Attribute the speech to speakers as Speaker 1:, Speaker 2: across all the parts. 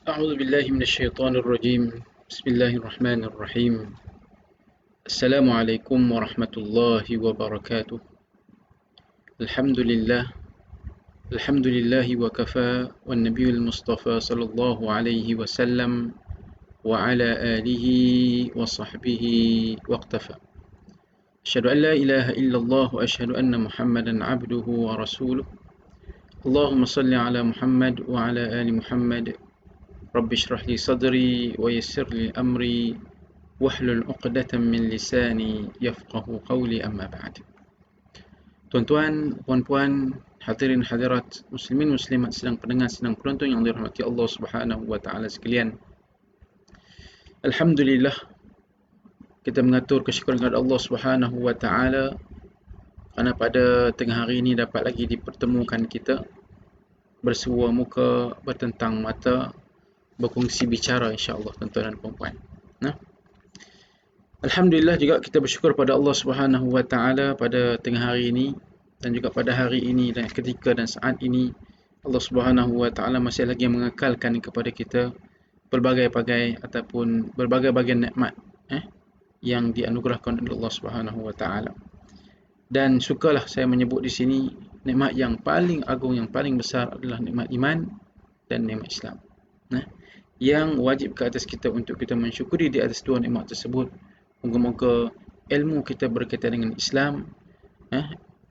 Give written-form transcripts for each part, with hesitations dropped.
Speaker 1: أعوذ بالله من الشيطان الرجيم. بسم الله الرحمن الرحيم. السلام عليكم ورحمة الله وبركاته. الحمد لله. الحمد لله وكفى، والنبي المصطفى صلى الله عليه وسلم وعلى آله وصحبه واقتفى. أشهد أن لا إله إلا الله وأشهد أن محمدا عبده ورسوله. اللهم صل على محمد وعلى آل محمد. رب اشرح لي صدري ويسر لي أمري wahlul 'uqdatam min lisani yafqahu qawli, amma ba'd. Tuan-tuan, puan-puan, hadirin hadirat, muslimin muslimat, sedang pendengar, sedang penonton yang dirahmati Allah Subhanahu wa taala sekalian. Alhamdulillah, kita mengatur kesyukuran kepada Allah Subhanahu wa taala kerana pada tengah hari ini dapat lagi dipertemukan kita bersua muka, bertentang mata, berkongsi bicara, insya-Allah, tuan-tuan dan puan-puan. Alhamdulillah juga kita bersyukur pada Allah Subhanahu wa taala pada tengah hari ini dan juga pada hari ini dan ketika dan saat ini Allah Subhanahu wa taala masih lagi mengekalkan kepada kita berbagai-bagai ataupun berbagai-bagai nikmat yang dianugerahkan oleh Allah Subhanahu wa taala. Dan sukalah saya menyebut di sini nikmat yang paling agung, yang paling besar adalah nikmat iman dan nikmat Islam. Yang wajib ke atas kita untuk kita mensyukuri di atas dua nikmat tersebut. Moga-moga ilmu kita berkaitan dengan Islam,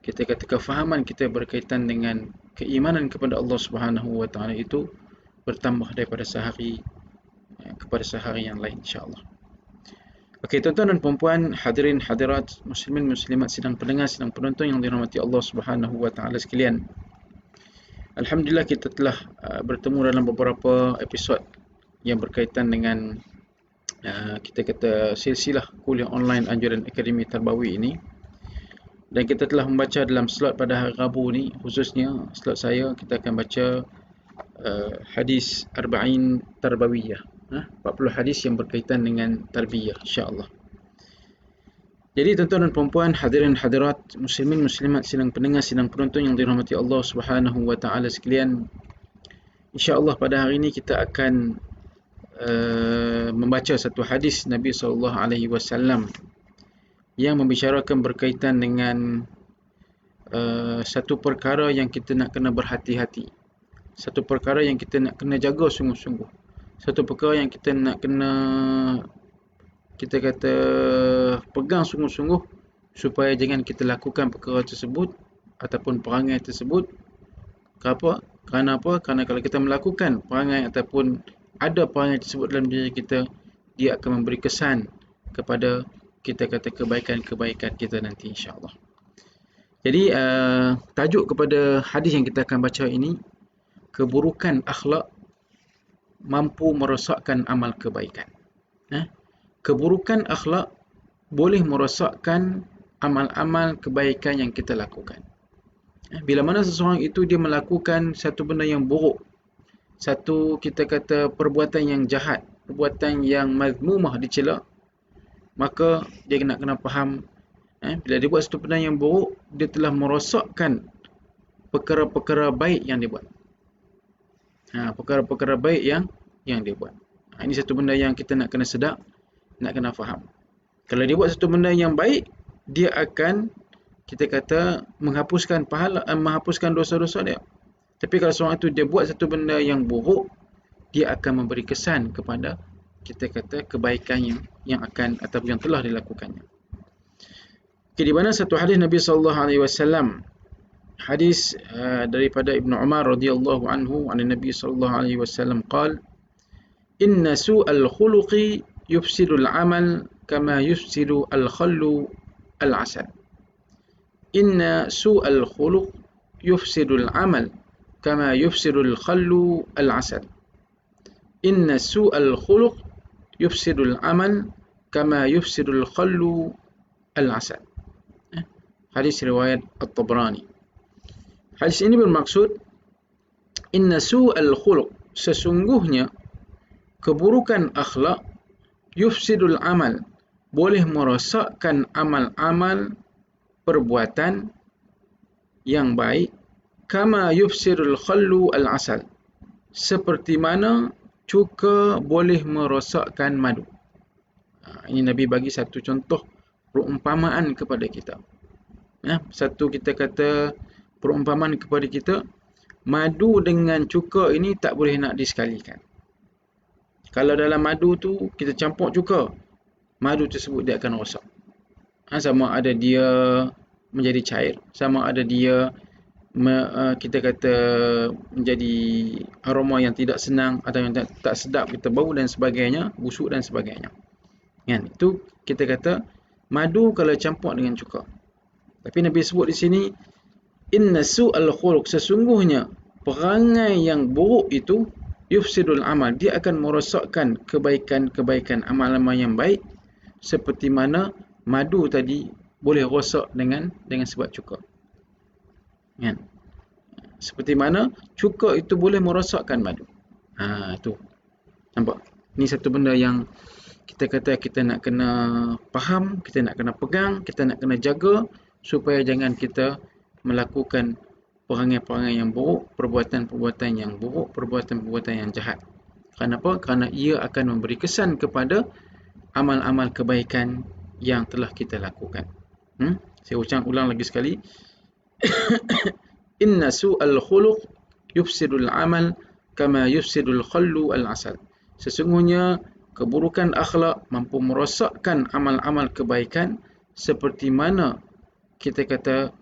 Speaker 1: kita kata kefahaman kita berkaitan dengan keimanan kepada Allah Subhanahu wa taala itu bertambah daripada sehari kepada sehari yang lain, insya-Allah. Okey, tuan-tuan dan puan-puan, hadirin hadirat, muslimin muslimat, sedang pendengar, sedang penonton yang dirahmati Allah Subhanahu wa taala sekalian. Alhamdulillah, kita telah bertemu dalam beberapa episod yang berkaitan dengan kita kata silsilah kuliah online anjuran Akademi Tarbawi ini, dan kita telah membaca dalam slot pada hari Rabu ni, khususnya slot saya, kita akan baca hadis Arba'in Tarbawiyah, 40 hadis yang berkaitan dengan tarbiyah, insya-Allah. Jadi tuan-tuan dan puan-puan, hadirin hadirat, muslimin muslimat, sedang pendengar, sedang penonton yang dirahmati Allah Subhanahu wa taala sekalian, insya-Allah pada hari ini kita akan membaca satu hadis Nabi SAW yang membicarakan berkaitan dengan satu perkara yang kita nak kena berhati-hati, satu perkara yang kita nak kena jaga sungguh-sungguh, satu perkara yang kita nak kena, kita kata, pegang sungguh-sungguh supaya jangan kita lakukan perkara tersebut ataupun perangai tersebut. Kerana apa? Kerana kalau kita melakukan perangai ataupun ada perangai tersebut dalam diri kita, dia akan memberi kesan kepada, kita kata, kebaikan-kebaikan kita nanti, insya-Allah. Jadi tajuk kepada hadis yang kita akan baca ini, keburukan akhlak mampu merosakkan amal kebaikan. Keburukan akhlak boleh merosakkan amal-amal kebaikan yang kita lakukan. Bila mana seseorang itu dia melakukan satu benda yang buruk, satu, kita kata, perbuatan yang jahat, perbuatan yang mazmumah, dicela, maka dia kena faham, bila dia buat satu benda yang buruk, dia telah merosakkan perkara-perkara baik yang dia buat. Perkara-perkara baik yang dia buat. Ini satu benda yang kita nak kena sedar, nak kena faham. Kalau dia buat satu benda yang baik, dia akan, kita kata, menghapuskan pahala, menghapuskan dosa-dosa dia. Tapi kalau seorang itu dia buat satu benda yang buruk, dia akan memberi kesan kepada, kita kata, kebaikan yang akan ataupun yang telah dilakukannya. Di mana satu hadis Nabi sallallahu alaihi wasallam, hadis daripada Ibnu Umar radhiyallahu anhu, an Nabi sallallahu alaihi wasallam qala, inna su'al khuluqi yufsidu al-amal kama yufsidu al-khallu al-asal. Inna su'al khuluq yufsidu al-amal kama yufsidul khallu al-asal. Inna su'al khuluq yufsidul amal kama yufsidul khallu al-asal. Hadis riwayat At-Tabrani. Hadis ini bermaksud, inna su'al khuluq, sesungguhnya keburukan akhlak, yufsidul amal, boleh merosakkan amal-amal perbuatan yang baik, kama yufsirul khallu al-asal, seperti mana cuka boleh merosakkan madu. Ini Nabi bagi satu contoh perumpamaan kepada kita. Satu kita kata perumpamaan kepada kita, madu dengan cuka ini tak boleh nak disekalikan. Kalau dalam madu tu kita campur cuka, madu tersebut dia akan rosak. Sama ada dia menjadi cair, sama ada dia kita kata menjadi aroma yang tidak senang atau yang tak sedap, kita bau dan sebagainya, busuk dan sebagainya. Itu kita kata madu kalau campur dengan cuka. Tapi Nabi sebut di sini, inna su'al khuluq, sesungguhnya perangai yang buruk itu yufsidul amal, dia akan merosakkan kebaikan-kebaikan amal-amal yang baik, seperti mana madu tadi boleh rosak dengan sebab cuka. Seperti mana cuka itu boleh merosakkan madu. Tu. Nampak? Ni satu benda yang kita kata kita nak kena faham, kita nak kena pegang, kita nak kena jaga supaya jangan kita melakukan perangai-perangai yang buruk, perbuatan-perbuatan yang buruk, perbuatan-perbuatan yang jahat. Kenapa? Kerana ia akan memberi kesan kepada amal-amal kebaikan yang telah kita lakukan. Saya ulang lagi sekali. Inna su'al khuluq yufsidul amal kama yufsidul khallu al-asal. Sesungguhnya keburukan akhlak mampu merosakkan amal-amal kebaikan seperti mana kita kata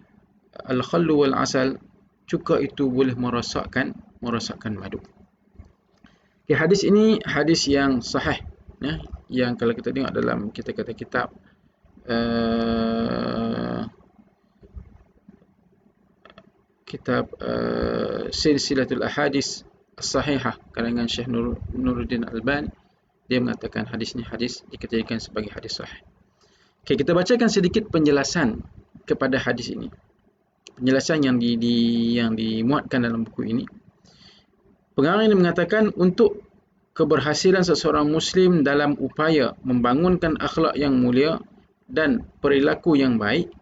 Speaker 1: al-khallu wal-asal, cuka itu boleh merosakkan madu. Hadis ini hadis yang sahih, yang kalau kita tengok dalam kita kata kitab Silsilatul Ahadis As-Sahihah karangan Syekh Nuruddin Albani, dia mengatakan hadis ini hadis dikategorikan sebagai hadis sahih. Kita bacakan sedikit penjelasan kepada hadis ini. Penjelasan yang dimuatkan dalam buku ini. Pengarang ini mengatakan, untuk keberhasilan seseorang Muslim dalam upaya membangunkan akhlak yang mulia dan perilaku yang baik,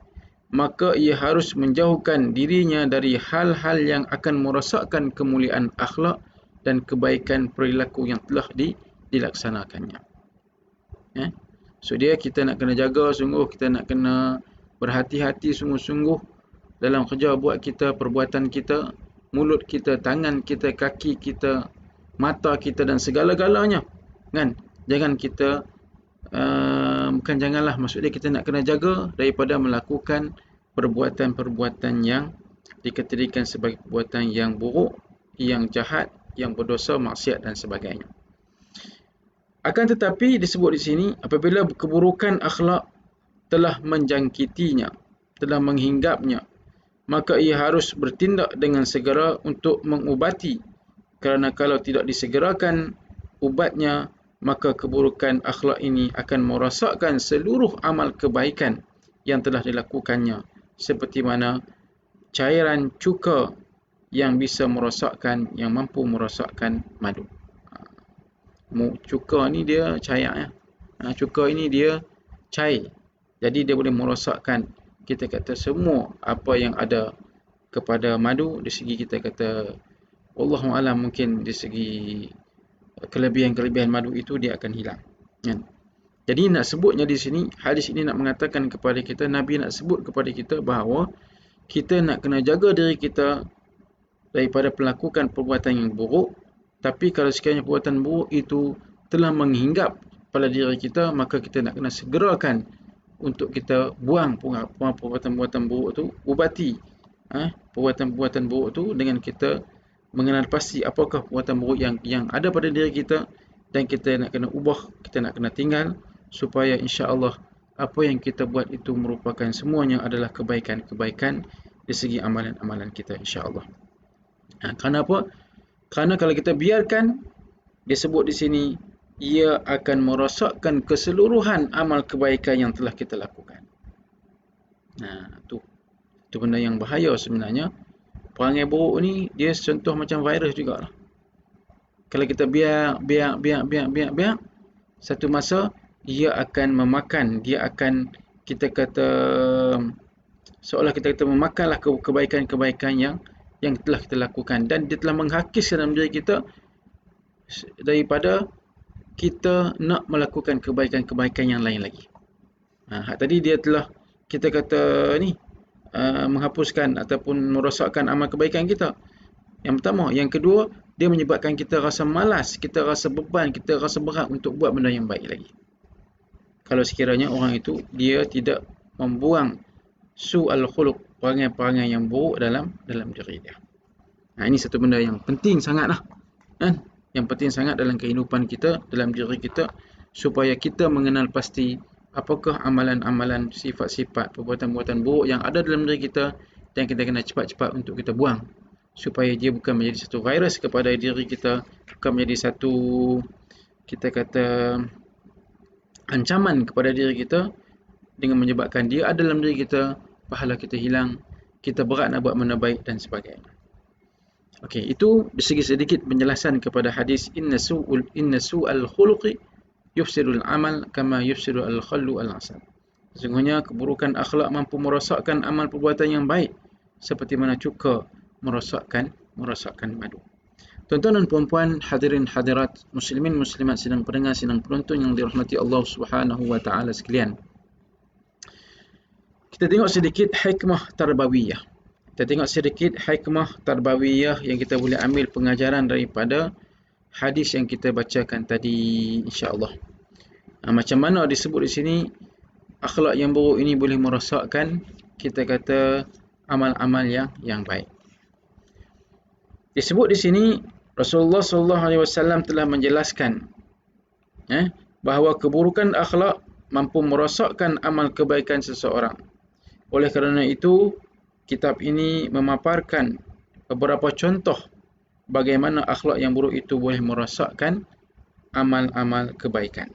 Speaker 1: maka ia harus menjauhkan dirinya dari hal-hal yang akan merosakkan kemuliaan akhlak dan kebaikan perilaku yang telah dilaksanakannya. So kita nak kena jaga sungguh, kita nak kena berhati-hati sungguh-sungguh dalam kerja buat kita, perbuatan kita, mulut kita, tangan kita, kaki kita, mata kita dan segala-galanya. Jangan kita maksudnya kita nak kena jaga daripada melakukan perbuatan-perbuatan yang dikategorikan sebagai perbuatan yang buruk, yang jahat, yang berdosa, maksiat dan sebagainya. Akan tetapi disebut di sini, apabila keburukan akhlak telah menjangkitinya, telah menghinggapnya, maka ia harus bertindak dengan segera untuk mengubati, kerana kalau tidak disegerakan ubatnya, maka keburukan akhlak ini akan merosakkan seluruh amal kebaikan yang telah dilakukannya, seperti mana cairan cuka yang bisa merosakkan, yang mampu merosakkan madu. Cuka ni dia cair, cuka ini dia cair, jadi dia boleh merosakkan kita kata semua apa yang ada kepada madu. Di segi kita kata wallahu alam, mungkin di segi kelebihan-kelebihan madu itu dia akan hilang. Jadi nak sebutnya di sini, hadis ini nak mengatakan kepada kita, Nabi nak sebut kepada kita bahawa kita nak kena jaga diri kita daripada melakukan perbuatan yang buruk. Tapi kalau sekiranya perbuatan buruk itu telah menghinggap pada diri kita, maka kita nak kena segerakan untuk kita buang perbuatan-perbuatan buruk itu, ubati perbuatan-perbuatan buruk itu dengan kita mengenal pasti apakah perbuatan buruk yang ada pada diri kita, dan kita nak kena ubah, kita nak kena tinggal, supaya insya-Allah apa yang kita buat itu merupakan semuanya adalah kebaikan-kebaikan di segi amalan-amalan kita insya-Allah. Kenapa? Kerana kalau kita biarkan, disebut di sini, ia akan merosakkan keseluruhan amal kebaikan yang telah kita lakukan. Tu benda yang bahaya sebenarnya. Perangai buruk ni dia contoh macam virus jugalah. Kalau kita biar, satu masa ia akan memakan, dia akan kita kata seolah kita kata memakanlah kebaikan-kebaikan yang telah kita lakukan, dan dia telah menghakis dalam diri kita daripada kita nak melakukan kebaikan-kebaikan yang lain lagi. Tadi dia telah kita kata ni menghapuskan ataupun merosakkan amal kebaikan kita. Yang pertama. Yang kedua, dia menyebabkan kita rasa malas, kita rasa beban, kita rasa berat untuk buat benda yang baik lagi. Kalau sekiranya orang itu dia tidak membuang su'al khuluq, perangai-perangai yang buruk dalam diri dia. Ini satu benda yang penting sangatlah. Kan? Yang penting sangat dalam kehidupan kita, dalam diri kita, supaya kita mengenal pasti apakah amalan-amalan, sifat-sifat, perbuatan-perbuatan buruk yang ada dalam diri kita dan kita kena cepat-cepat untuk kita buang. Supaya dia bukan menjadi satu virus kepada diri kita, bukan menjadi satu, kita kata, ancaman kepada diri kita dengan menyebabkan dia ada dalam diri kita, pahala kita hilang, kita berat nak buat benda baik dan sebagainya. Okey, itu sedikit penjelasan kepada hadis inna su'al khuluqi yufsidul amal kama yufsidu al-khallu al-asal. Sesungguhnya keburukan akhlak mampu merosakkan amal perbuatan yang baik seperti mana cuka merosakkan madu. Tuan-tuan dan puan-puan, hadirin hadirat, muslimin muslimat, sidang pendengar, sidang penonton yang dirahmati Allah Subhanahu wa taala sekalian. Kita tengok sedikit hikmah tarbawiyah. Yang kita boleh ambil pengajaran daripada hadis yang kita bacakan tadi, insya-Allah. Macam mana disebut di sini akhlak yang buruk ini boleh merosakkan, kita kata, amal-amal yang baik. Disebut di sini Rasulullah SAW telah menjelaskan bahawa keburukan akhlak mampu merosakkan amal kebaikan seseorang. Oleh kerana itu, kitab ini memaparkan beberapa contoh bagaimana akhlak yang buruk itu boleh merosakkan amal-amal kebaikan.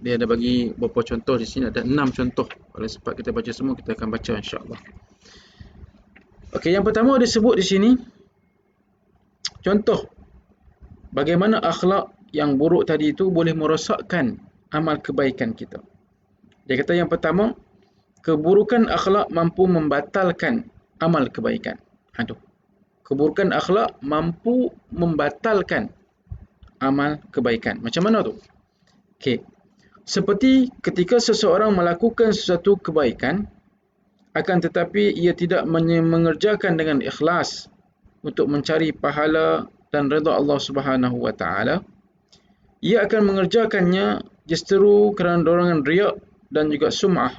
Speaker 1: Dia ada bagi beberapa contoh di sini, ada 6 contoh. Kalau sempat kita baca semua, kita akan baca insya-Allah. Okey, yang pertama disebut di sini contoh bagaimana akhlak yang buruk tadi itu boleh merosakkan amal kebaikan kita. Dia kata yang pertama, keburukan akhlak mampu membatalkan amal kebaikan. Keburukan akhlak mampu membatalkan amal kebaikan. Macam mana tu? Okey. Seperti ketika seseorang melakukan sesuatu kebaikan, akan tetapi ia tidak mengerjakan dengan ikhlas untuk mencari pahala dan redha Allah Subhanahu wa taala, ia akan mengerjakannya justru kerana dorongan riya dan juga sum'ah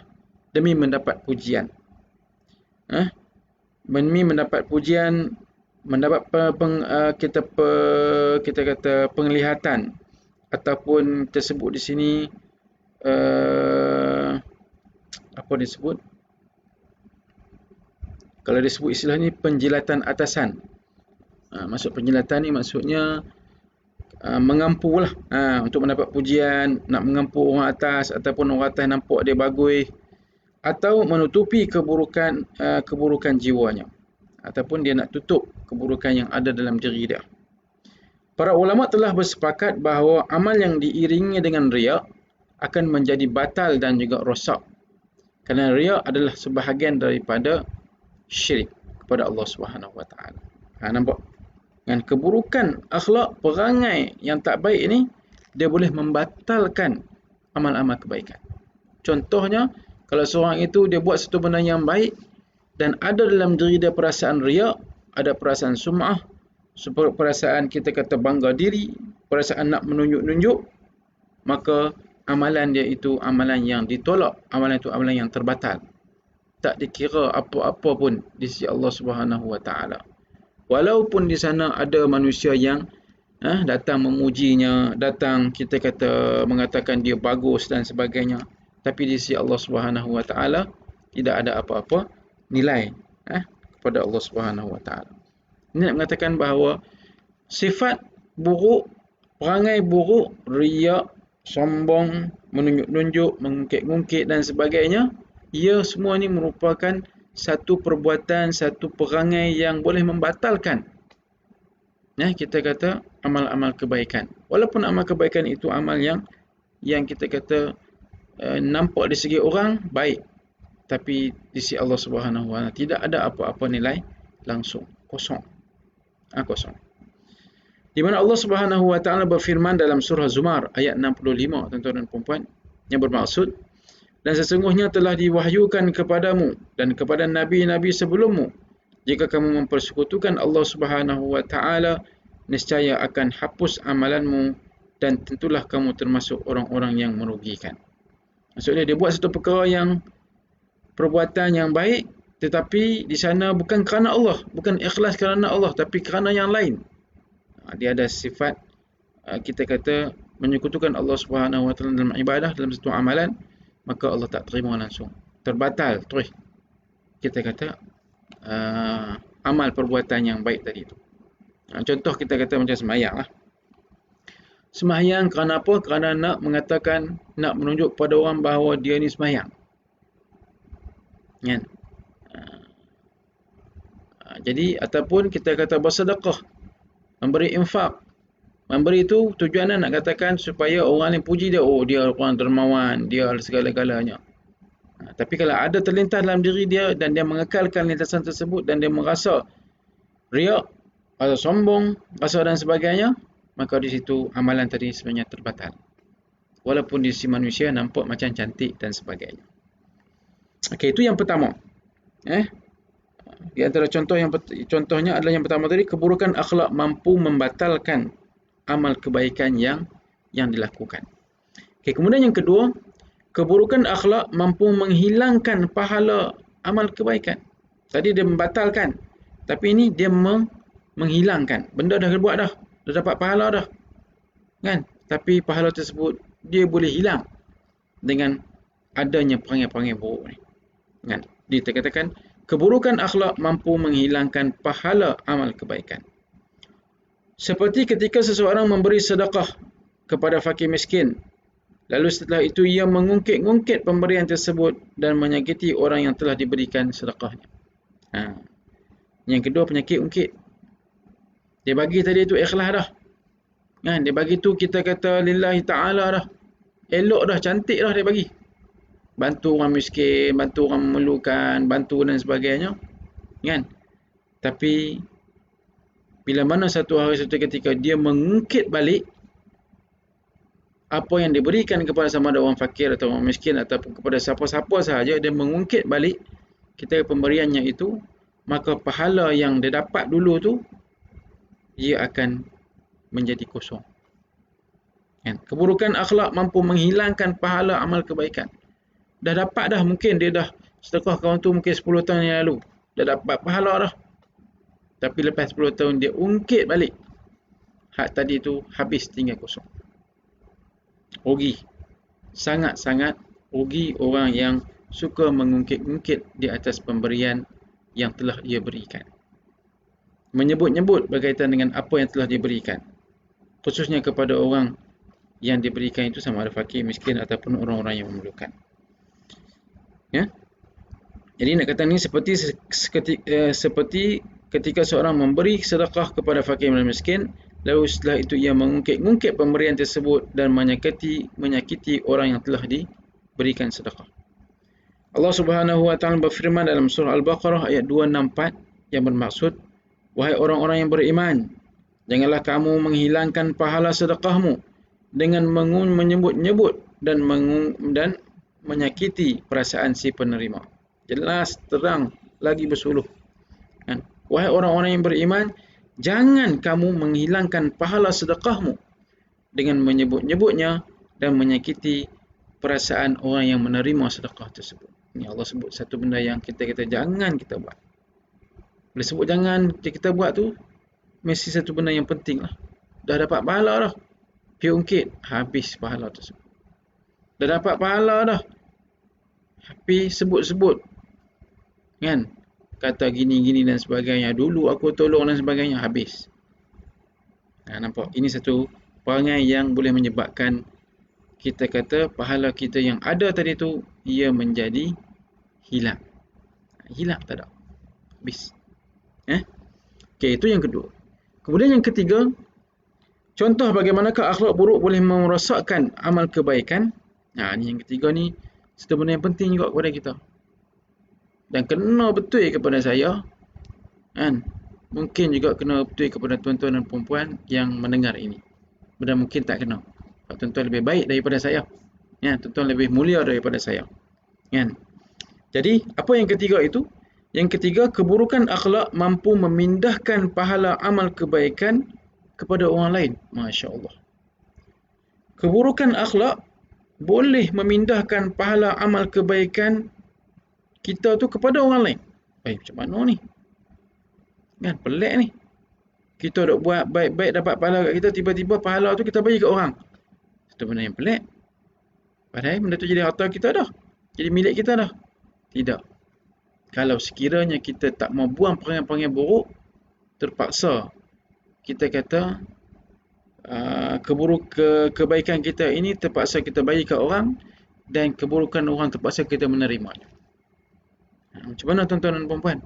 Speaker 1: demi mendapat pujian. Demi mendapat pujian, mendapat kita kata penglihatan, ataupun tersebut di sini apa disebut? Kalau disebut istilah ni penjilatan atasan. Maksud penjilatan ni maksudnya mengampulah, untuk mendapat pujian, nak mengampu orang atas ataupun orang atas nampak dia bagus, atau menutupi keburukan jiwanya, ataupun dia nak tutup keburukan yang ada dalam diri dia. Para ulama telah bersepakat bahawa amal yang diiringi dengan riya akan menjadi batal dan juga rosak, kerana riya adalah sebahagian daripada syirik kepada Allah Subhanahu wa taala. Nampak? Dengan keburukan akhlak, perangai yang tak baik ini, dia boleh membatalkan amal-amal kebaikan. Contohnya, kalau seorang itu dia buat satu benda yang baik dan ada dalam diri dia perasaan riya, ada perasaan sum'ah, perasaan kita kata bangga diri, perasaan nak menunjuk-nunjuk, maka amalan dia itu amalan yang ditolak, amalan itu amalan yang terbatal. Tak dikira apa-apa pun di sisi Allah Subhanahu wa taala. Walaupun di sana ada manusia yang datang memujinya, datang kita kata mengatakan dia bagus dan sebagainya, tapi di sisi Allah Subhanahu wa taala tidak ada apa-apa nilai kepada Allah Subhanahu wa taala. Ini nak mengatakan bahawa sifat buruk, perangai buruk, riya, sombong, menunjuk-nunjuk, mengungkit-ungkit dan sebagainya, ia semua ini merupakan satu perbuatan, satu perangai yang boleh membatalkan kita kata amal-amal kebaikan. Walaupun amal kebaikan itu amal yang kita kata nampak di segi orang baik, tapi di sisi Allah Subhanahu wa taala tidak ada apa-apa nilai, langsung kosong. Kosong. Di mana Allah Subhanahu wa taala berfirman dalam surah Zumar ayat 65, tuan-tuan dan puan-puan, yang bermaksud, dan sesungguhnya telah diwahyukan kepadamu dan kepada nabi-nabi sebelummu, jika kamu mempersekutukan Allah Subhanahu wa taala, niscaya akan hapus amalanmu dan tentulah kamu termasuk orang-orang yang merugikan. Maksudnya dia buat satu perkara yang perbuatan yang baik, tetapi di sana bukan kerana Allah, bukan ikhlas kerana Allah, tapi kerana yang lain. Dia ada sifat, kita kata, menyekutukan Allah Subhanahu wa taala dalam ibadah, dalam satu amalan, maka Allah tak terima langsung. Terbatal terus. Kita kata amal perbuatan yang baik tadi itu. Contoh kita kata macam sembahyang lah. Sembahyang kerana apa? Kerana nak mengatakan, nak menunjuk pada orang bahawa dia ni sembahyang. Kan? Jadi ataupun kita kata bersedekah, memberi infak. Memberi itu tujuannya nak katakan supaya orang ni puji dia, oh dia orang dermawan, dia segala-galanya. Tapi kalau ada terlintas dalam diri dia dan dia mengekalkan lintasan tersebut dan dia merasa riak atau sombong, rasa dan sebagainya, maka di situ amalan tadi sebenarnya terbatal. Walaupun di sisi manusia nampak macam cantik dan sebagainya. Okey, itu yang pertama. Di antara contohnya adalah yang pertama tadi, keburukan akhlak mampu membatalkan amal kebaikan yang dilakukan. Okey, kemudian yang kedua, keburukan akhlak mampu menghilangkan pahala amal kebaikan. Tadi dia membatalkan, tapi ini dia menghilangkan. Benda dah buat dah dapat pahala dah. Kan? Tapi pahala tersebut dia boleh hilang dengan adanya perangai-perangai buruk ni. Kan? Dikatakan keburukan akhlak mampu menghilangkan pahala amal kebaikan. Seperti ketika seseorang memberi sedekah kepada fakir miskin, lalu setelah itu ia mengungkit-ungkit pemberian tersebut dan menyakiti orang yang telah diberikan sedekahnya. Yang kedua, penyakit ungkit. Dia bagi tadi tu ikhlas dah. Kan? Dia bagi tu kita kata lillahi ta'ala dah. Elok dah, cantik dah dia bagi. Bantu orang miskin, bantu orang memerlukan, bantu dan sebagainya. Kan? Tapi bila mana satu hari satu ketika dia mengungkit balik apa yang diberikan kepada sama ada orang fakir atau orang miskin ataupun kepada siapa-siapa sahaja, dia mengungkit balik kita pemberiannya itu, maka pahala yang dia dapat dulu tu ia akan menjadi kosong. Kan? Keburukan akhlak mampu menghilangkan pahala amal kebaikan. Dah dapat dah, mungkin dia dah sedekah kawan tu mungkin 10 tahun yang lalu, dah dapat pahala dah. Tapi lepas 10 tahun dia ungkit balik, hak tadi tu habis, tinggal kosong. Rugi. Sangat-sangat rugi orang yang suka mengungkit-ungkit di atas pemberian yang telah ia berikan. Menyebut-nyebut berkaitan dengan apa yang telah diberikan, khususnya kepada orang yang diberikan itu sama ada fakir, miskin ataupun orang-orang yang memerlukan. Ya? Jadi nak kata ni seperti ketika seorang memberi sedekah kepada fakir dan miskin, lalu setelah itu ia mengungkit-ungkit pemberian tersebut dan menyakiti orang yang telah diberikan sedekah. Allah Subhanahu wa taala berfirman dalam surah Al-Baqarah ayat 264 yang bermaksud, wahai orang-orang yang beriman, janganlah kamu menghilangkan pahala sedekahmu dengan menyebut-nyebut dan menyakiti perasaan si penerima. Jelas, terang, lagi bersuluh. Kan? Wahai orang-orang yang beriman, jangan kamu menghilangkan pahala sedekahmu dengan menyebut-nyebutnya dan menyakiti perasaan orang yang menerima sedekah tersebut. Ini Allah sebut satu benda yang kita kata jangan kita buat. Bila sebut jangan kita buat tu, mesti satu benda yang penting lah. Dah dapat pahala dah, pergi ungkit, habis pahala tersebut. Dah dapat pahala dah, tapi sebut-sebut, kan, kata gini-gini dan sebagainya, dulu aku tolong dan sebagainya, habis. Nampak? Ini satu perangai yang boleh menyebabkan kita kata pahala kita yang ada tadi tu ia menjadi hilang. Hilang tak ada, habis. Okey, itu yang kedua. Kemudian yang ketiga, contoh bagaimanakah akhlak buruk boleh merosakkan amal kebaikan. Ni yang ketiga ni satu benda yang penting juga kepada kita. Dan kena betul kepada saya, kan? Mungkin juga kena betul kepada tuan-tuan dan puan-puan yang mendengar ini. Dan mungkin tak kena. Tuan-tuan lebih baik daripada saya. Ya, tuan-tuan lebih mulia daripada saya. Kan? Jadi, apa yang ketiga itu? Yang ketiga, keburukan akhlak mampu memindahkan pahala amal kebaikan kepada orang lain. Masya Allah. Keburukan akhlak boleh memindahkan pahala amal kebaikan kita tu kepada orang lain. Macam mana ni? Kan, pelik ni. Kita dah buat baik-baik dapat pahala kat kita, tiba-tiba pahala tu kita bagi kat orang. Itu benda yang pelik. Padahal benda tu jadi harta kita dah. Jadi milik kita dah. Tidak. Kalau sekiranya kita tak mau buang perangai-perangai buruk, terpaksa kita kata kebaikan kita ini terpaksa kita bagi kat orang, dan keburukan orang terpaksa kita menerima. Macam mana tuan-tuan dan puan-puan?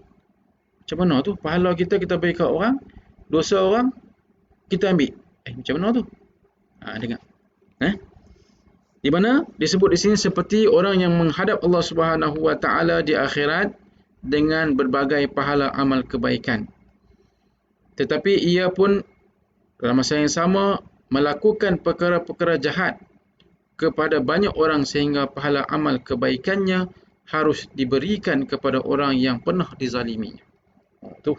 Speaker 1: Macam mana tu? Pahala kita bagi kat orang, dosa orang kita ambil. Macam mana tu? Dengar. Di mana disebut di sini seperti orang yang menghadap Allah Subhanahu Wa Taala di akhirat dengan berbagai pahala amal kebaikan. Tetapi ia pun dalam masa yang sama melakukan perkara-perkara jahat kepada banyak orang sehingga pahala amal kebaikannya harus diberikan kepada orang yang pernah dizaliminya. Tu.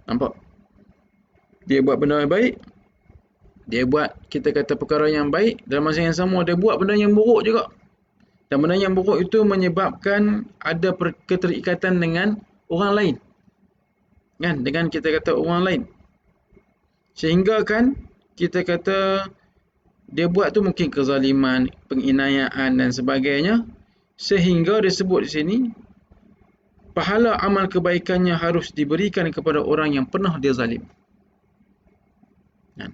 Speaker 1: Nampak? Dia buat benda yang baik, dia buat, kita kata, perkara yang baik, dalam masa yang sama dia buat benda yang buruk juga. Dan benda yang buruk itu menyebabkan ada keterikatan dengan orang lain. Kan? Dengan kita kata orang lain. Sehingga kan kita kata dia buat tu mungkin kezaliman, penginayaan dan sebagainya, sehingga disebut di sini pahala amal kebaikannya harus diberikan kepada orang yang pernah dia zalim.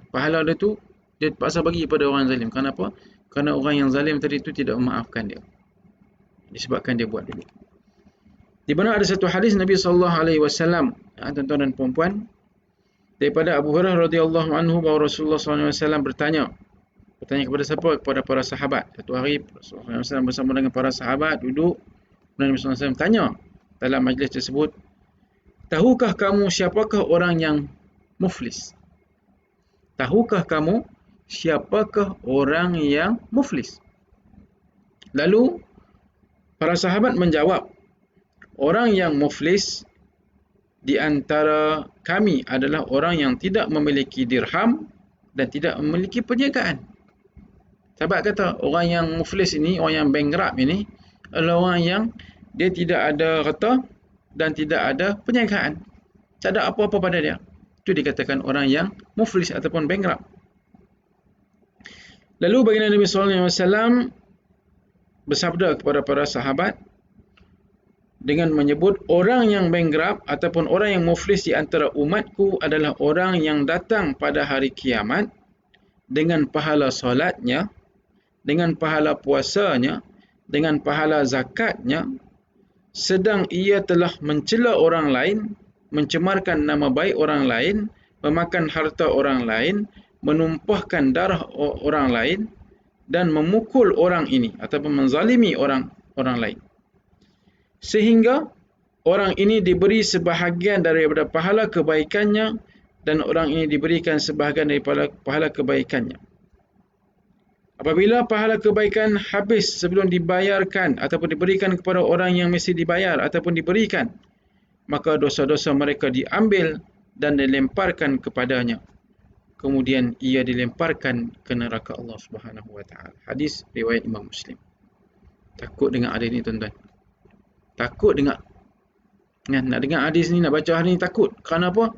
Speaker 1: Pahala dia tu dia terpaksa bagi kepada orang zalim. Kenapa? Kerana orang yang zalim tadi tu tidak memaafkan dia, disebabkan dia buat dulu. Di mana ada satu hadis Nabi SAW, tuan-tuan dan puan-puan, daripada Abu Hurairah radhiyallahu anhu, bahawa Rasulullah SAW bertanya kepada siapa? Kepada para sahabat. Satu hari Rasulullah SAW bersama dengan para sahabat duduk, dan Nabi SAW tanya dalam majlis tersebut, tahukah kamu siapakah orang yang muflis? Tahukah kamu siapakah orang yang muflis? Lalu para sahabat menjawab, orang yang muflis di antara kami adalah orang yang tidak memiliki dirham dan tidak memiliki perniagaan. Sahabat kata, orang yang muflis ini, orang yang bankrupt ini, adalah orang yang dia tidak ada harta dan tidak ada perniagaan. Tak ada apa-apa pada dia. Itu dikatakan orang yang muflis ataupun bankrupt. Lalu baginda Nabi SAW bersabda kepada para sahabat dengan menyebut, orang yang bankrupt ataupun orang yang muflis di antara umatku adalah orang yang datang pada hari kiamat dengan pahala solatnya, dengan pahala puasanya, dengan pahala zakatnya, sedang ia telah mencela orang lain, mencemarkan nama baik orang lain, memakan harta orang lain, menumpahkan darah orang lain, dan memukul orang ini ataupun menzalimi orang lain. Sehingga orang ini diberi sebahagian daripada pahala kebaikannya, dan orang ini diberikan sebahagian daripada pahala kebaikannya. Apabila pahala kebaikan habis sebelum dibayarkan ataupun diberikan kepada orang yang mesti dibayar ataupun diberikan, maka dosa-dosa mereka diambil dan dilemparkan kepadanya. Kemudian ia dilemparkan ke neraka Allah Subhanahu Wa Taala. Hadis riwayat Imam Muslim. Takut dengar hadis ni, tuan-tuan. Takut dengar. Nak dengar hadis ni, nak baca hadis ni takut. Kerana apa?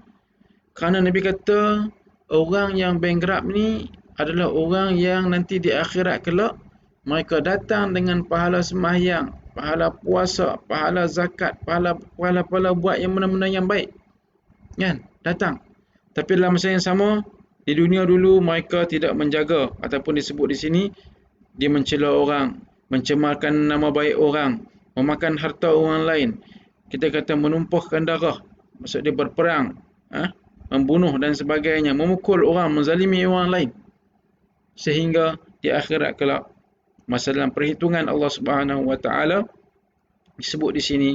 Speaker 1: Kerana Nabi kata orang yang bankrupt ni adalah orang yang nanti di akhirat kelak mereka datang dengan pahala sembahyang, pahala puasa, pahala zakat, pahala buat yang benda-benda yang baik. Kan? Datang. Tapi dalam masa yang sama, di dunia dulu mereka tidak menjaga, ataupun disebut di sini dia mencela orang, mencemarkan nama baik orang, memakan harta orang lain. Kita kata menumpahkan darah, maksud dia berperang, membunuh dan sebagainya, memukul orang, menzalimi orang lain. Sehingga di akhirat kelak, masa dalam perhitungan Allah Subhanahu Wa Taala, disebut di sini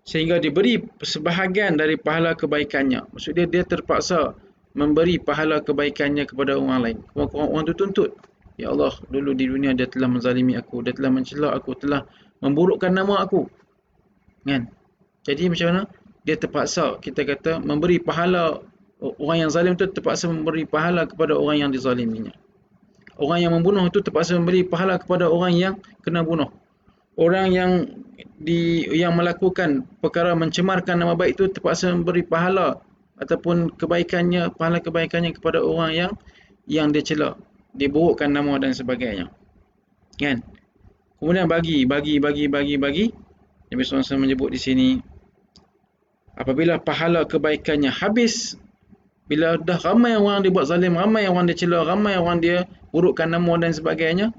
Speaker 1: sehingga diberi sebahagian dari pahala kebaikannya. Maksudnya dia terpaksa memberi pahala kebaikannya kepada orang lain. Orang tu tuntut, ya Allah, dulu di dunia dia telah menzalimi aku, dia telah mencela aku, telah memburukkan nama aku, kan? Jadi macam mana? Dia terpaksa, kita kata, memberi pahala. Orang yang zalim tu terpaksa memberi pahala kepada orang yang dizaliminya. Orang yang membunuh itu terpaksa memberi pahala kepada orang yang kena bunuh. Orang yang melakukan perkara mencemarkan nama baik itu terpaksa memberi pahala ataupun pahala kebaikannya kepada orang yang dia cela, dia burukkan nama dan sebagainya. Kan? Kemudian bagi. Nabi SAW menyebut di sini, apabila pahala kebaikannya habis, bila dah ramai orang dia buat zalim, ramai orang dia cela, ramai orang dia burukkan nama dan sebagainya,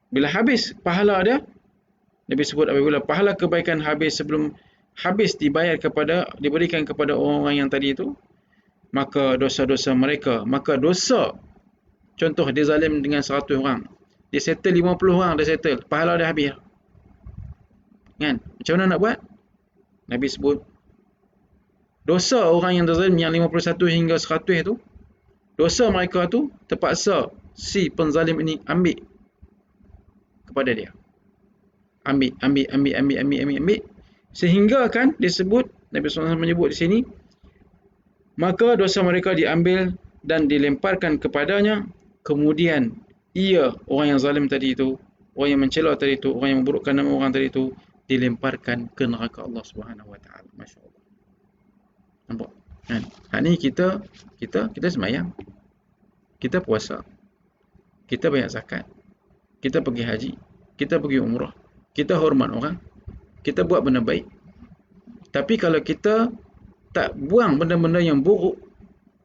Speaker 1: bila habis pahala dia, Nabi sebut apabila pahala kebaikan habis, sebelum habis diberikan kepada orang-orang yang tadi itu, maka dosa-dosa mereka, contoh dia zalim dengan 100 orang, dia settle 50 orang, dia settle, pahala dia habis. Kan? Macam mana nak buat? Nabi sebut, dosa orang yang zalim yang 51 hingga 100 itu, dosa mereka tu terpaksa si penzalim ini ambil kepada dia. Ambil. Sehingga kan disebut, Nabi SAW menyebut di sini, maka dosa mereka diambil dan dilemparkan kepadanya. Kemudian ia, orang yang zalim tadi itu, orang yang mencela tadi itu, orang yang memburukkan nama orang tadi itu, dilemparkan ke neraka Allah Subhanahu Wa Taala. Masya Allah. Nampak? Kan? Hari ni kita sembahyang, kita puasa, kita bayar zakat, kita pergi haji, kita pergi umrah, kita hormat orang, kita buat benda baik. Tapi kalau kita tak buang benda-benda yang buruk,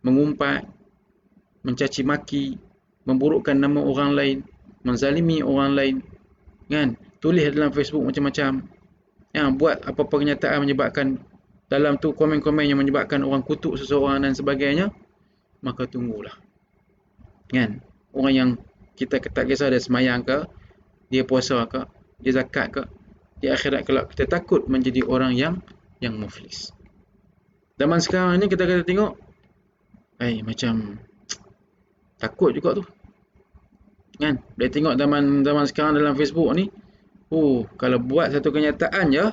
Speaker 1: mengumpat, mencaci maki, memburukkan nama orang lain, menzalimi orang lain, kan? Tulis dalam Facebook macam-macam, yang buat apa-apa kenyataan menyebabkan dalam tu komen-komen yang menyebabkan orang kutuk seseorang dan sebagainya, maka tunggulah. Kan? Orang yang kita tak kisah dia semayang ke, dia puasa ke, dia zakat ke, di akhirat kelak kita takut menjadi orang yang muflis. Zaman sekarang ni kita tengok, macam takut juga tu. Kan? Dia tengok zaman sekarang dalam Facebook ni, kalau buat satu kenyataan je,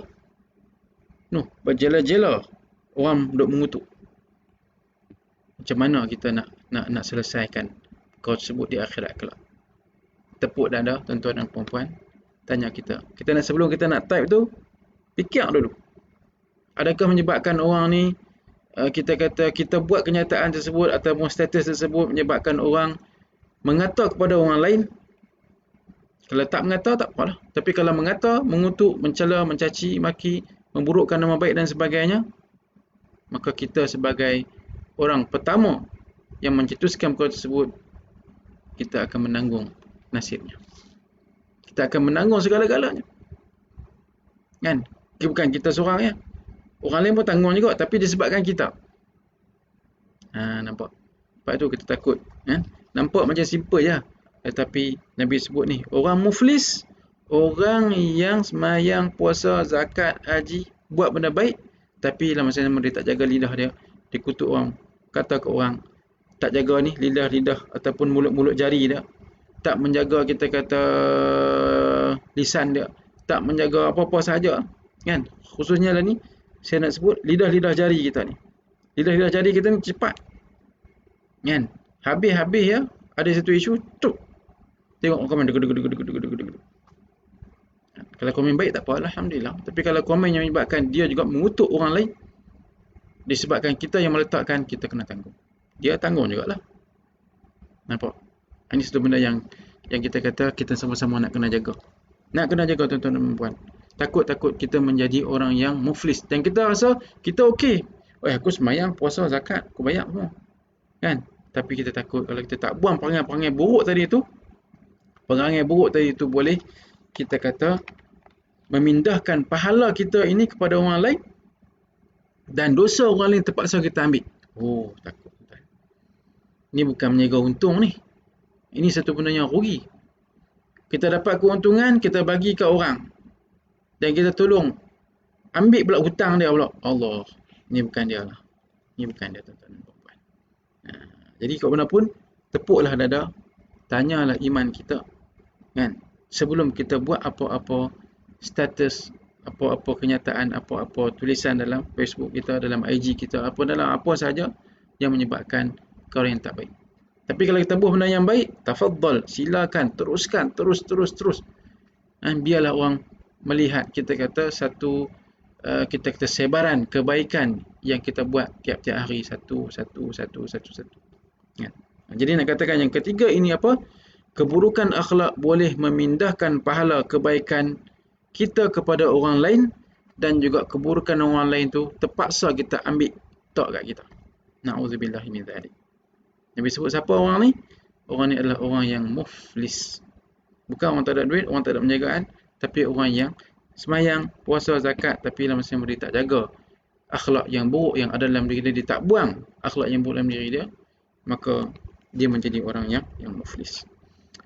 Speaker 1: berjela-jela orang duk mengutuk. Macam mana kita nak selesaikan kau tersebut di akhirat kelak? Tepuk dada tuan-tuan dan puan-puan, tanya kita nak, sebelum kita nak type tu, fikir dulu. Adakah menyebabkan orang ni, kita kata kita buat kenyataan tersebut ataupun status tersebut menyebabkan orang mengata kepada orang lain? Kalau tak mengata, tak apalah. Tapi kalau mengata, mengutuk, mencela, mencaci, maki, memburukkan nama baik dan sebagainya, maka kita sebagai orang pertama yang mencetuskan perkara tersebut, kita akan menanggung nasibnya. Kita akan menanggung segala-galanya. Kan? Bukan kita seorang ya. Orang lain pun tanggung juga, tapi disebabkan kita. Nampak? Sebab tu kita takut. Nampak macam simple je. Tetapi Nabi sebut ni, orang muflis, orang yang semayang, puasa, zakat, haji, buat benda baik, tapi dalam masa yang dia tak jaga lidah dia, dia kutuk orang, kata ke orang, tak jaga ni lidah ataupun mulut jari dia, tak menjaga kita kata lisan dia, tak menjaga apa-apa sahaja, kan? Khususnya lah ni, saya nak sebut lidah jari kita ni. Lidah jari kita ni cepat, kan? Habis ya, ada satu isu, tengok komen deg. Kalau komen baik tak apa, alhamdulillah. Tapi kalau komen yang menyebabkan dia juga mengutuk orang lain, disebabkan kita yang meletakkan, kita kena tanggung. Dia tanggung jugalah. Nampak? Ini satu benda yang kita kata kita sama-sama nak kena jaga. Nak kena jaga tuan-tuan dan puan. Takut kita menjadi orang yang muflis. Dan kita rasa kita okey. Aku semayang, puasa, zakat, aku bayar semua. Kan? Tapi kita takut kalau kita tak buang perangai-perangai buruk tadi itu, boleh kita kata memindahkan pahala kita ini kepada orang lain, dan dosa orang lain terpaksa kita ambil. Takut. Ini bukan menjaga untung ni. Ini satu benda yang rugi. Kita dapat keuntungan, kita bagi ke orang. Dan kita tolong ambil pula hutang dia pula. Allah, ni bukan dia lah. Ni bukan dia, tuan-tuan dan puan. Jadi kat mana pun, tepuklah dada, tanyalah iman kita, kan? Sebelum kita buat apa-apa status, apa-apa kenyataan, apa-apa tulisan dalam Facebook kita, dalam IG kita, dalam apa saja yang menyebabkan perkara yang tak baik. Tapi kalau kita buat benda yang baik, tafadhal, silakan, teruskan, terus. Biarlah orang melihat kita kata kita sebaran kebaikan yang kita buat tiap-tiap hari satu. Ya. Jadi nak katakan yang ketiga ini apa? Keburukan akhlak boleh memindahkan pahala kebaikan kita kepada orang lain, dan juga keburukan orang lain tu terpaksa kita ambil tok kat kita. Na'udzubillah min dzalik. Nabi sebut siapa orang ni? Orang ni adalah orang yang muflis. Bukan orang tak ada duit, orang tak ada penjagaan, tapi orang yang semayang, puasa, zakat, tapi dalam masa yang dia tak jaga akhlak yang buruk yang ada dalam diri dia, dia tak buang akhlak yang buruk dalam diri dia, maka dia menjadi orang yang muflis.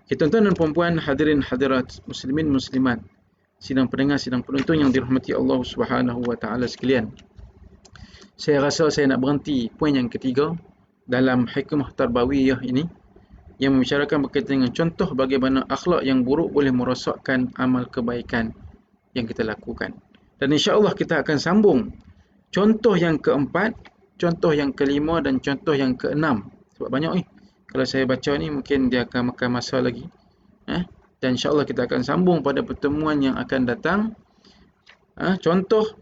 Speaker 1: Okay, tuan-tuan dan puan-puan, hadirin hadirat, muslimin muslimat, sidang pendengar, sidang penonton yang dirahmati Allah Subhanahu wa taala sekalian. Saya rasa saya nak berhenti poin yang ketiga dalam hikmah tarbawiyah ini, yang membicarakan berkaitan dengan contoh bagaimana akhlak yang buruk boleh merosakkan amal kebaikan yang kita lakukan. Dan insya-Allah kita akan sambung contoh yang keempat, contoh yang kelima dan contoh yang keenam. Sebab banyak ni. Kalau saya baca ni mungkin dia akan makan masa lagi. Dan insya-Allah kita akan sambung pada pertemuan yang akan datang. Contoh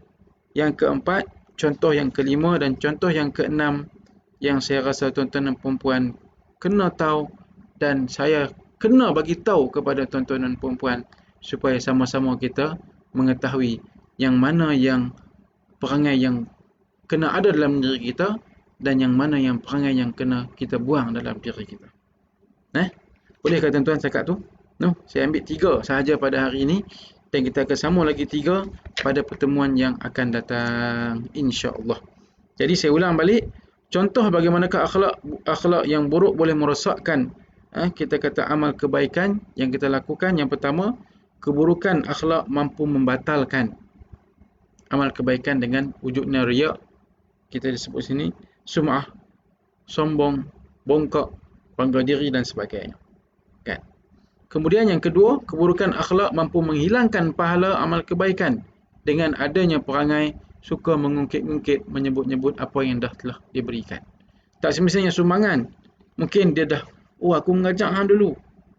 Speaker 1: yang keempat, contoh yang kelima dan contoh yang keenam yang saya rasa tuan-tuan dan puan-puan kena tahu, dan saya kena bagi tahu kepada tuan-tuan dan puan-puan supaya sama-sama kita mengetahui yang mana yang perangai yang kena ada dalam diri kita dan yang mana yang perangai yang kena kita buang dalam diri kita. Bolehkah tuan-tuan cakap tu? Saya ambil 3 sahaja pada hari ini, dan kita akan sambung lagi 3 pada pertemuan yang akan datang insya-Allah. Jadi saya ulang balik, contoh bagaimanakah akhlak yang buruk boleh merosakkan kita kata amal kebaikan yang kita lakukan. Yang pertama, keburukan akhlak mampu membatalkan amal kebaikan dengan wujudnya riya. Kita disebut sini sum'ah, sombong, bongkok, bangga diri dan sebagainya. Kan? Kemudian yang kedua, keburukan akhlak mampu menghilangkan pahala amal kebaikan dengan adanya perangai suka mengungkit-ungkit, menyebut-nyebut apa yang dah telah diberikan. Tak semestinya sumbangan. Mungkin dia dah, aku mengajar hang dulu.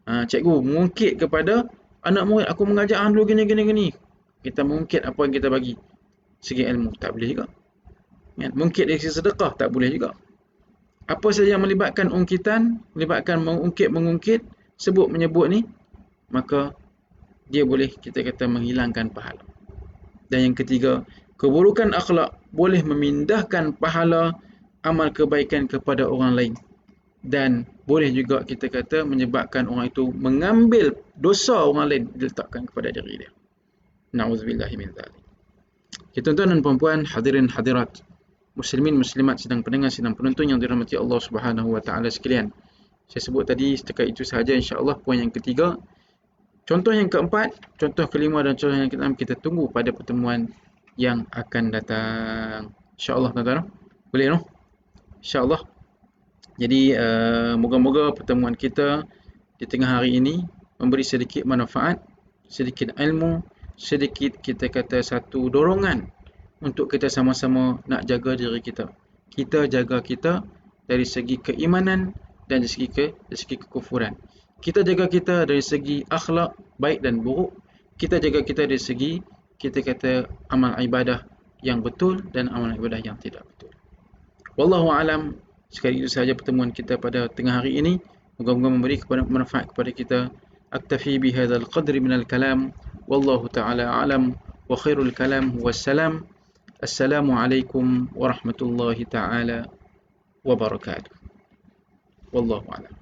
Speaker 1: Cikgu mengungkit kepada anak murid, aku mengajar hang dulu gini. Kita mengungkit apa yang kita bagi. Segi ilmu, tak boleh juga. Mungkit dari segi sedekah, tak boleh juga. Apa saja yang melibatkan ungkitan, melibatkan mengungkit, sebut menyebut ni, maka dia boleh kita kata menghilangkan pahala. Dan yang ketiga, keburukan akhlak boleh memindahkan pahala amal kebaikan kepada orang lain, dan boleh juga kita kata menyebabkan orang itu mengambil dosa orang lain diletakkan kepada diri dia. Na'udzubillahi min dzalik. Tuan-tuan dan puan-puan, hadirin hadirat, muslimin muslimat, sidang pendengar, sidang penonton yang dirahmati Allah Subhanahu wa taala sekalian. Saya sebut tadi setakat itu sahaja insya-Allah poin yang ketiga. Contoh yang keempat, contoh kelima dan contoh yang keenam kita tunggu pada pertemuan yang akan datang. Insya-Allah tuan-tuan. Boleh no? Insya-Allah. Jadi moga-moga pertemuan kita di tengah hari ini memberi sedikit manfaat, sedikit ilmu, sedikit kita kata satu dorongan untuk kita sama-sama nak jaga diri kita. Kita jaga kita dari segi keimanan dan dari segi kekufuran. Kita jaga kita dari segi akhlak baik dan buruk. Kita jaga kita dari segi kita kata amal ibadah yang betul dan amal ibadah yang tidak betul. Wallahu alam. Sekali itu sahaja pertemuan kita pada tengah hari ini. Moga-moga memberi manfaat kepada kita. Aktafi bihadzal qadri minal kalam. Wallahu ta'ala alam. Wa khairul kalam wassalam. Assalamualaikum warahmatullahi ta'ala wabarakatuh. Wallahu a'lam.